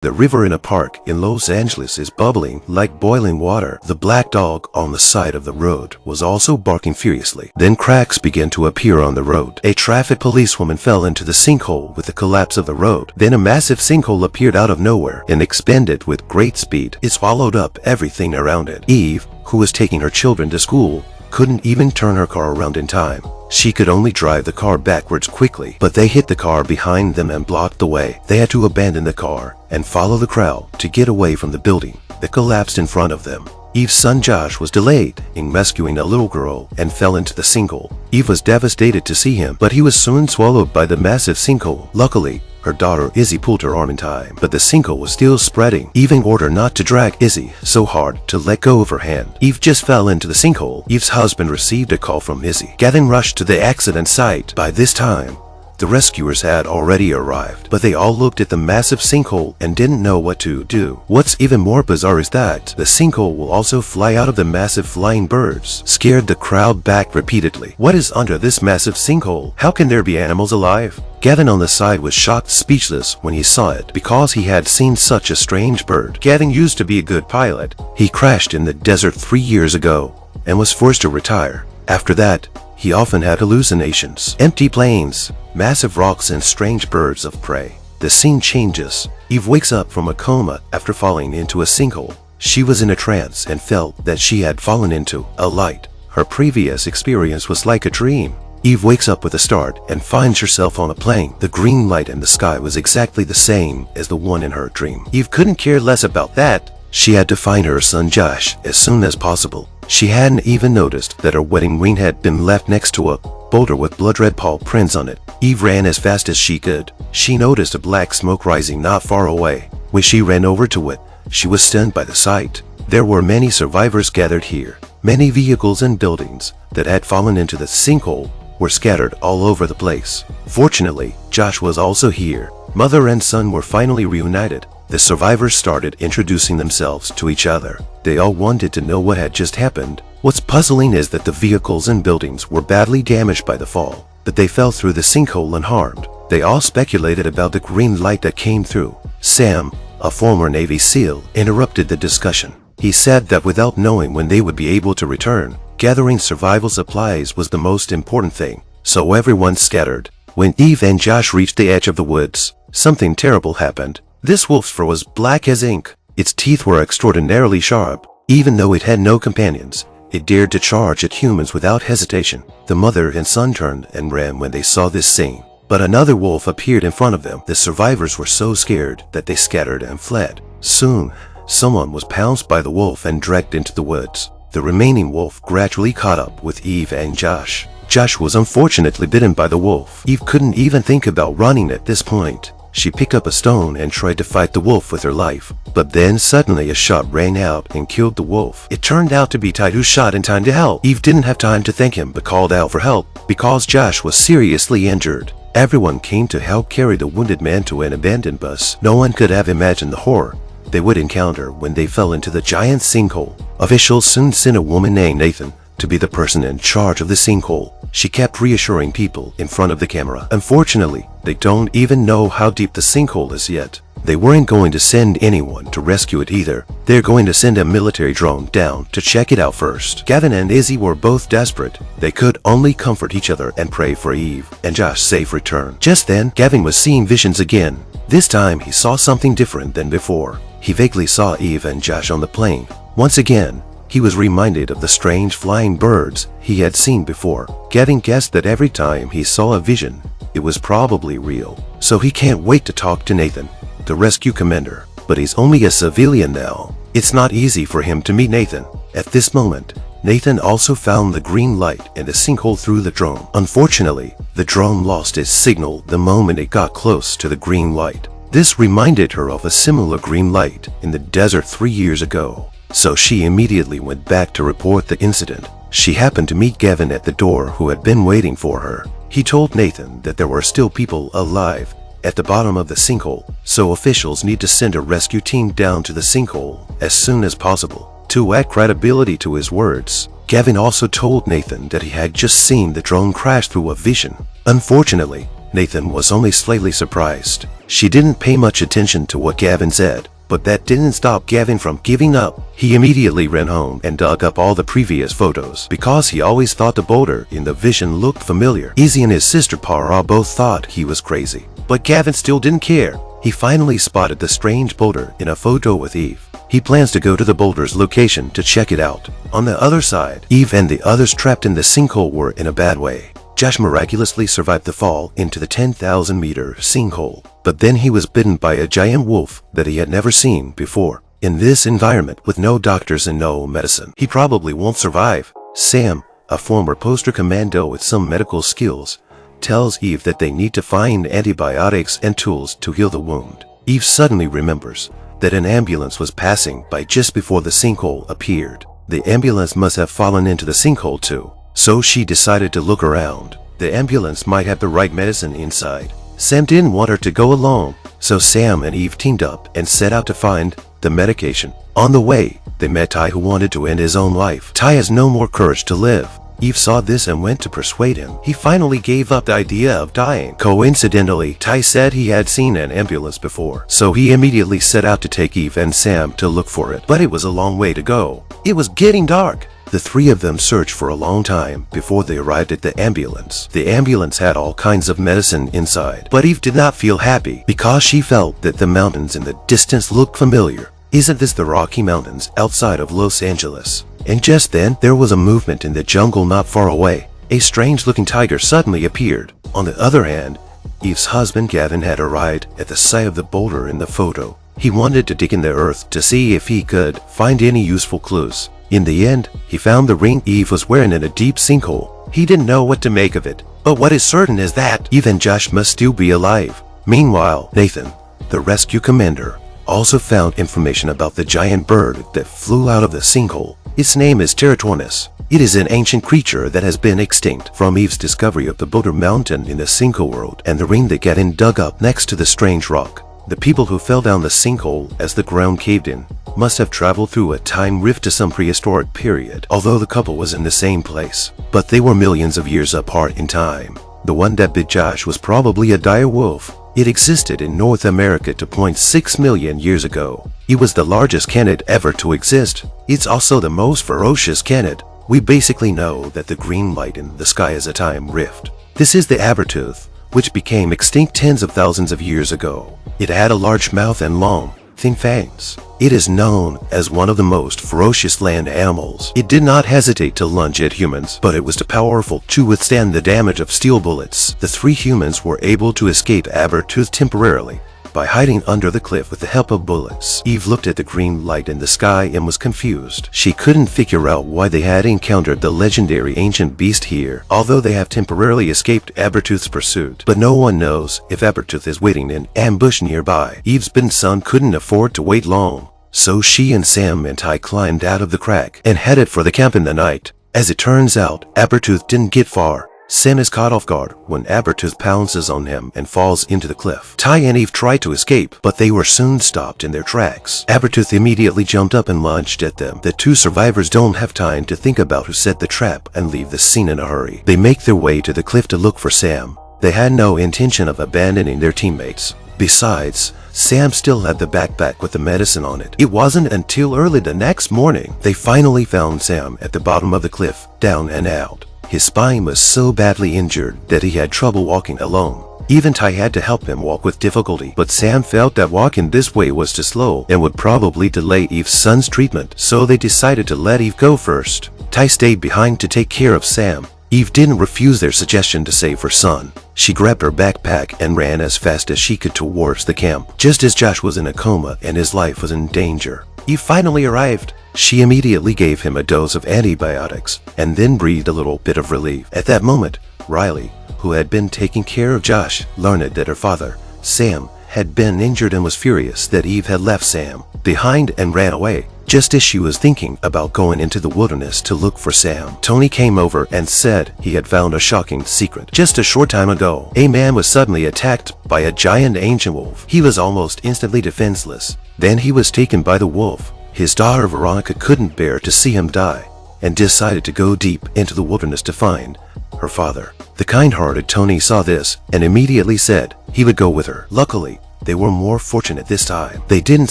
The river in a park in Los Angeles is bubbling like boiling water. The black dog on the side of the road was also barking furiously. Then cracks began to appear on the road. A traffic policewoman fell into the sinkhole with the collapse of the road. Then a massive sinkhole appeared out of nowhere and expanded with great speed. It swallowed up everything around it. Eve, who was taking her children to school, couldn't even turn her car around in time. She could only drive the car backwards quickly, but they hit the car behind them and blocked the way. They had to abandon the car and follow the crowd to get away from the building that collapsed in front of them. Eve's son Josh was delayed in rescuing a little girl and fell into the sinkhole. Eve was devastated to see him, but he was soon swallowed by the massive sinkhole. Luckily, her daughter Izzy pulled her arm in time, but the sinkhole was still spreading. Eve ordered not to drag Izzy so hard to let go of her hand. Eve just fell into the sinkhole. Eve's husband received a call from Izzy. Gavin rushed to the accident site. By this time, the rescuers had already arrived, but they all looked at the massive sinkhole and didn't know what to do. What's even more bizarre is that the sinkhole will also fly out of the massive flying birds, scared the crowd back repeatedly. What is under this massive sinkhole? How can there be animals alive? Gavin on the side was shocked speechless when he saw it because he had seen such a strange bird. Gavin used to be a good pilot. He crashed in the desert 3 years ago and was forced to retire. After that, he often had hallucinations. Empty plains, massive rocks and strange birds of prey. The scene changes. Eve wakes up from a coma after falling into a sinkhole. She was in a trance and felt that she had fallen into a light. Her previous experience was like a dream. Eve wakes up with a start and finds herself on a plane. The green light in the sky was exactly the same as the one in her dream. Eve couldn't care less about that. She had to find her son Josh as soon as possible. She hadn't even noticed that her wedding ring had been left next to a boulder with blood-red paw prints on it. Eve ran as fast as she could. She noticed a black smoke rising not far away. When she ran over to it, she was stunned by the sight. There were many survivors gathered here. Many vehicles and buildings that had fallen into the sinkhole were scattered all over the place. Fortunately, Josh was also here. Mother and son were finally reunited. The survivors started introducing themselves to each other. They all wanted to know what had just happened. What's puzzling is that the vehicles and buildings were badly damaged by the fall, but they fell through the sinkhole unharmed. They all speculated about the green light that came through. Sam, a former Navy SEAL, interrupted the discussion. He said that without knowing when they would be able to return, gathering survival supplies was the most important thing. So everyone scattered. When Eve and Josh reached the edge of the woods, something terrible happened. This wolf's fur was black as ink. Its teeth were extraordinarily sharp. Even though it had no companions, it dared to charge at humans without hesitation. The mother and son turned and ran when they saw this scene. But another wolf appeared in front of them. The survivors were so scared that they scattered and fled. Soon, someone was pounced by the wolf and dragged into the woods. The remaining wolf gradually caught up with Eve and Josh. Josh was unfortunately bitten by the wolf. Eve couldn't even think about running at this point. She picked up a stone and tried to fight the wolf with her life. But then suddenly a shot rang out and killed the wolf. It turned out to be Tide, who shot in time to help. Eve didn't have time to thank him but called out for help because Josh was seriously injured. Everyone came to help carry the wounded man to an abandoned bus. No one could have imagined the horror they would encounter when they fell into the giant sinkhole. Officials soon sent a woman named Nathan to be the person in charge of the sinkhole. She kept reassuring people in front of the camera. Unfortunately, they don't even know how deep the sinkhole is yet. They weren't going to send anyone to rescue it either. They're going to send a military drone down to check it out first. Gavin and Izzy were both desperate. They could only comfort each other and pray for Eve and Josh's safe return. Just then, Gavin was seeing visions again. This time, he saw something different than before. He vaguely saw Eve and Josh on the plane. Once again, he was reminded of the strange flying birds he had seen before. Gavin guessed that every time he saw a vision, it was probably real. So he can't wait to talk to Nathan, the rescue commander. But he's only a civilian now. It's not easy for him to meet Nathan. At this moment, Nathan also found the green light in the sinkhole through the drone. Unfortunately, the drone lost its signal the moment it got close to the green light. This reminded her of a similar green light in the desert 3 years ago. So she immediately went back to report the incident. She happened to meet Gavin at the door, who had been waiting for her. He told Nathan that there were still people alive at the bottom of the sinkhole, so officials need to send a rescue team down to the sinkhole as soon as possible. To add credibility to his words, Gavin also told Nathan that he had just seen the drone crash through a vision. Unfortunately, Nathan was only slightly surprised. She didn't pay much attention to what Gavin said, but that didn't stop Gavin from giving up. He immediately ran home and dug up all the previous photos because he always thought the boulder in the vision looked familiar. Izzy and his sister Para both thought he was crazy, but Gavin still didn't care. He finally spotted the strange boulder in a photo with Eve. He plans to go to the boulder's location to check it out. On the other side, Eve and the others trapped in the sinkhole were in a bad way. Josh miraculously survived the fall into the 10,000-meter sinkhole, but then he was bitten by a giant wolf that he had never seen before. In this environment, with no doctors and no medicine, he probably won't survive. Sam, a former poster commando with some medical skills, tells Eve that they need to find antibiotics and tools to heal the wound. Eve suddenly remembers that an ambulance was passing by just before the sinkhole appeared. The ambulance must have fallen into the sinkhole too, so she decided to look around. The ambulance might have the right medicine inside. Sam didn't want her to go alone, so Sam and Eve teamed up and set out to find the medication. On the way, they met Ty, who wanted to end his own life. Ty has no more courage to live. Eve saw this and went to persuade him. He finally gave up the idea of dying. Coincidentally, Ty said he had seen an ambulance before, so he immediately set out to take Eve and Sam to look for it. But it was a long way to go. It was getting dark. The three of them searched for a long time before they arrived at the ambulance. The ambulance had all kinds of medicine inside, but Eve did not feel happy because she felt that the mountains in the distance looked familiar. Isn't this the Rocky Mountains outside of Los Angeles? And just then, there was a movement in the jungle not far away. A strange-looking tiger suddenly appeared. On the other hand, Eve's husband Gavin had arrived at the site of the boulder in the photo. He wanted to dig in the earth to see if he could find any useful clues. In the end, he found the ring Eve was wearing in a deep sinkhole. He didn't know what to make of it, but what is certain is that Eve and Josh must still be alive. Meanwhile, Nathan, the rescue commander, also found information about the giant bird that flew out of the sinkhole. Its name is Pterotornis. It is an ancient creature that has been extinct. From Eve's discovery of the Boulder Mountain in the sinkhole world and the ring that Gavin dug up next to the strange rock, the people who fell down the sinkhole as the ground caved in must have traveled through a time rift to some prehistoric period, although the couple was in the same place. But they were millions of years apart in time. The one that bit Josh was probably a dire wolf. It existed in North America 2.6 million years ago. It was the largest canid ever to exist. It's also the most ferocious canid. We basically know that the green light in the sky is a time rift. This is the Abertooth, which became extinct tens of thousands of years ago. It had a large mouth and long, thin fangs. It is known as one of the most ferocious land animals. It did not hesitate to lunge at humans, but it was too powerful to withstand the damage of steel bullets. The three humans were able to escape Abertooth temporarily by hiding under the cliff with the help of bullets. Eve looked at the green light in the sky and was confused. She couldn't figure out why they had encountered the legendary ancient beast here, although they have temporarily escaped Abertooth's pursuit. But no one knows if Abertooth is waiting in ambush nearby. Eve's bitten son couldn't afford to wait long, so she and Sam and Ty climbed out of the crack and headed for the camp in the night. As it turns out, Abertooth didn't get far. Sam is caught off guard when Abertooth pounces on him and falls into the cliff. Ty and Eve tried to escape, but they were soon stopped in their tracks. Abertooth immediately jumped up and lunged at them. The two survivors don't have time to think about who set the trap and leave the scene in a hurry. They make their way to the cliff to look for Sam. They had no intention of abandoning their teammates. Besides, Sam still had the backpack with the medicine on it. It wasn't until early the next morning they finally found Sam at the bottom of the cliff, down and out. His spine was so badly injured that he had trouble walking alone. Even Ty had to help him walk with difficulty, but Sam felt that walking this way was too slow and would probably delay Eve's son's treatment, so they decided to let Eve go first. Ty stayed behind to take care of Sam. Eve didn't refuse their suggestion to save her son. She grabbed her backpack and ran as fast as she could towards the camp, just as Josh was in a coma and his life was in danger. Eve finally arrived. She immediately gave him a dose of antibiotics and then breathed a little bit of relief. At that moment, Riley, who had been taking care of Josh, learned that her father, Sam, had been injured and was furious that Eve had left Sam behind and ran away. Just as she was thinking about going into the wilderness to look for Sam, Tony came over and said he had found a shocking secret. Just a short time ago, a man was suddenly attacked by a giant ancient wolf. He was almost instantly defenseless. Then he was taken by the wolf. His daughter Veronica couldn't bear to see him die. and decided to go deep into the wilderness to find her father. The kind-hearted Tony saw this and immediately said he would go with her. Luckily, they were more fortunate this time. They didn't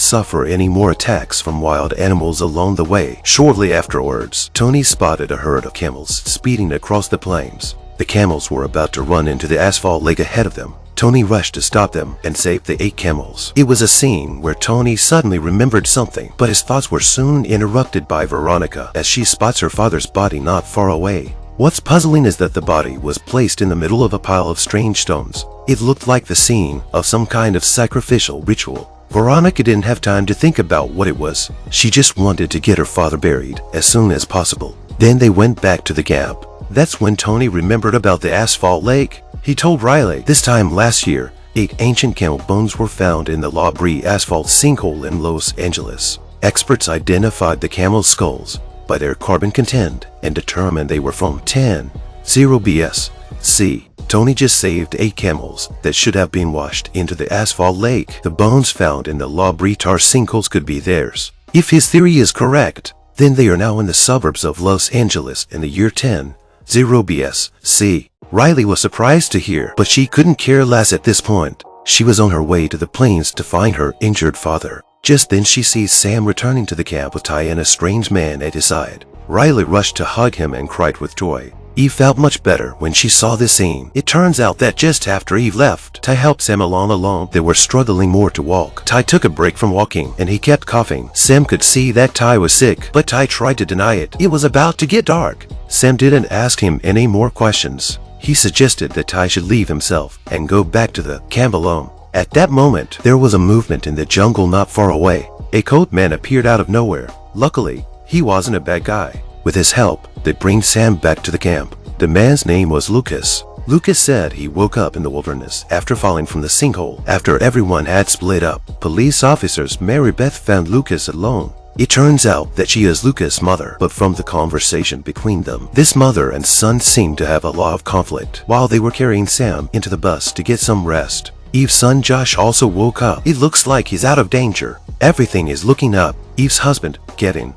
suffer any more attacks from wild animals along the way. Shortly afterwards, Tony spotted a herd of camels speeding across the plains. The camels were about to run into the asphalt lake ahead of them. Tony rushed to stop them and save the 8 camels. It was a scene where Tony suddenly remembered something, but his thoughts were soon interrupted by Veronica as she spots her father's body not far away. What's puzzling is that the body was placed in the middle of a pile of strange stones. It looked like the scene of some kind of sacrificial ritual. Veronica didn't have time to think about what it was. She just wanted to get her father buried as soon as possible. Then they went back to the camp. That's when Tony remembered about the asphalt lake. He told Riley this time last year, 8 ancient camel bones were found in the La Brea asphalt sinkhole in Los Angeles. Experts identified the camel skulls by their carbon content and determined they were from 10-0BS-C. Tony just saved 8 camels that should have been washed into the asphalt lake. The bones found in the La Brea tar sinkholes could be theirs. If his theory is correct, then they are now in the suburbs of Los Angeles in the year 10-0BS-C. Riley was surprised to hear, but she couldn't care less at this point. She was on her way to the plains to find her injured father. Just then she sees Sam returning to the camp with Ty and a strange man at his side. Riley rushed to hug him and cried with joy. Eve felt much better when she saw this scene. It turns out that just after Eve left, Ty helped Sam along. They were struggling more to walk. Ty took a break from walking and he kept coughing. Sam could see that Ty was sick, but Ty tried to deny it. It was about to get dark. Sam didn't ask him any more questions. He suggested that Ty should leave himself and go back to the camp alone. At that moment, there was a movement in the jungle not far away. A coat man appeared out of nowhere. Luckily, he wasn't a bad guy. With his help, they bring Sam back to the camp. The man's name was Lucas. Lucas said he woke up in the wilderness after falling from the sinkhole. After everyone had split up, police officers Mary Beth found Lucas alone. It turns out that she is Lucas' mother, but from the conversation between them, this mother and son seemed to have a lot of conflict. While they were carrying Sam into the bus to get some rest, Eve's son Josh also woke up. It looks like he's out of danger. Everything is looking up. Eve's husband, Kevin,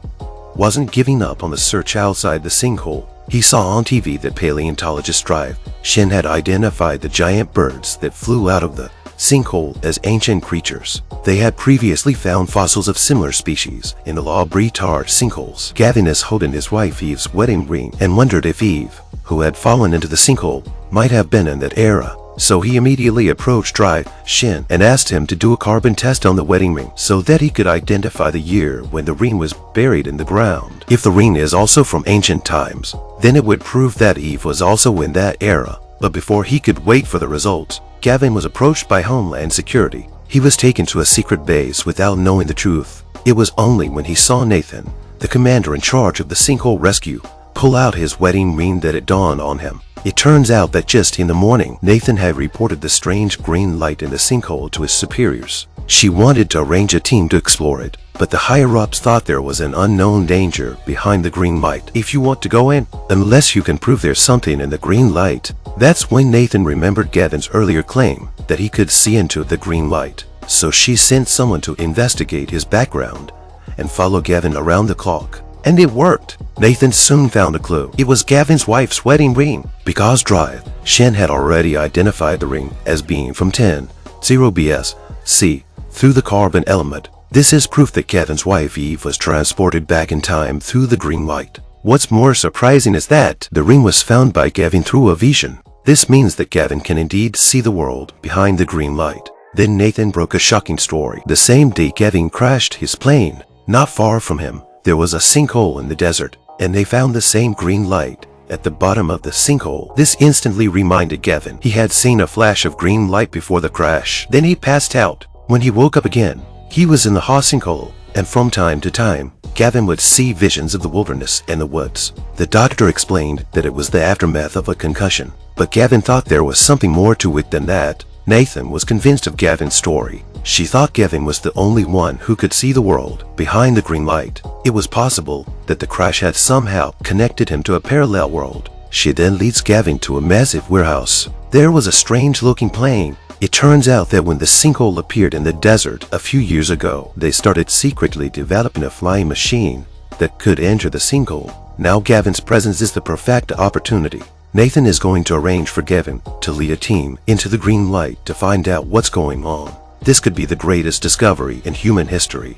wasn't giving up on the search outside the sinkhole. He saw on TV that paleontologist Drive Shin had identified the giant birds that flew out of the sinkhole as ancient creatures. They had previously found fossils of similar species in the La Brea tar sinkholes. Gavin is holding his wife Eve's wedding ring and wondered if Eve, who had fallen into the sinkhole, might have been in that era. So he immediately approached Drive Shin and asked him to do a carbon test on the wedding ring so that he could identify the year when the ring was buried in the ground. If the ring is also from ancient times, then it would prove that Eve was also in that era. But before he could wait for the results, Gavin was approached by Homeland Security. He was taken to a secret base without knowing the truth. It was only when he saw Nathan, the commander in charge of the sinkhole rescue, pull out his wedding ring that it dawned on him. It turns out that just in the morning, Nathan had reported the strange green light in the sinkhole to his superiors. She wanted to arrange a team to explore it, but the higher-ups thought there was an unknown danger behind the green light. If you want to go in, unless you can prove there's something in the green light. That's when Nathan remembered Gavin's earlier claim that he could see into the green light. So she sent someone to investigate his background and follow Gavin around the clock. And it worked. Nathan soon found a clue. It was Gavin's wife's wedding ring. Because Drive Shin had already identified the ring as being from 10-0BS-C through the carbon element. This is proof that Gavin's wife Eve was transported back in time through the green light. What's more surprising is that the ring was found by Gavin through a vision. This means that Gavin can indeed see the world behind the green light. Then Nathan broke a shocking story. The same day Gavin crashed his plane, not far from him, there was a sinkhole in the desert, and they found the same green light at the bottom of the sinkhole. This instantly reminded Gavin he had seen a flash of green light before the crash. Then he passed out. When he woke up again, he was in the hot sinkhole, and from time to time, Gavin would see visions of the wilderness and the woods. The doctor explained that it was the aftermath of a concussion, but Gavin thought there was something more to it than that. Nathan was convinced of Gavin's story. She thought Gavin was the only one who could see the world behind the green light. It was possible that the crash had somehow connected him to a parallel world. She then leads Gavin to a massive warehouse. There was a strange-looking plane. It turns out that when the sinkhole appeared in the desert a few years ago, they started secretly developing a flying machine that could enter the sinkhole. Now Gavin's presence is the perfect opportunity. Nathan is going to arrange for Gavin to lead a team into the green light to find out what's going on. This could be the greatest discovery in human history.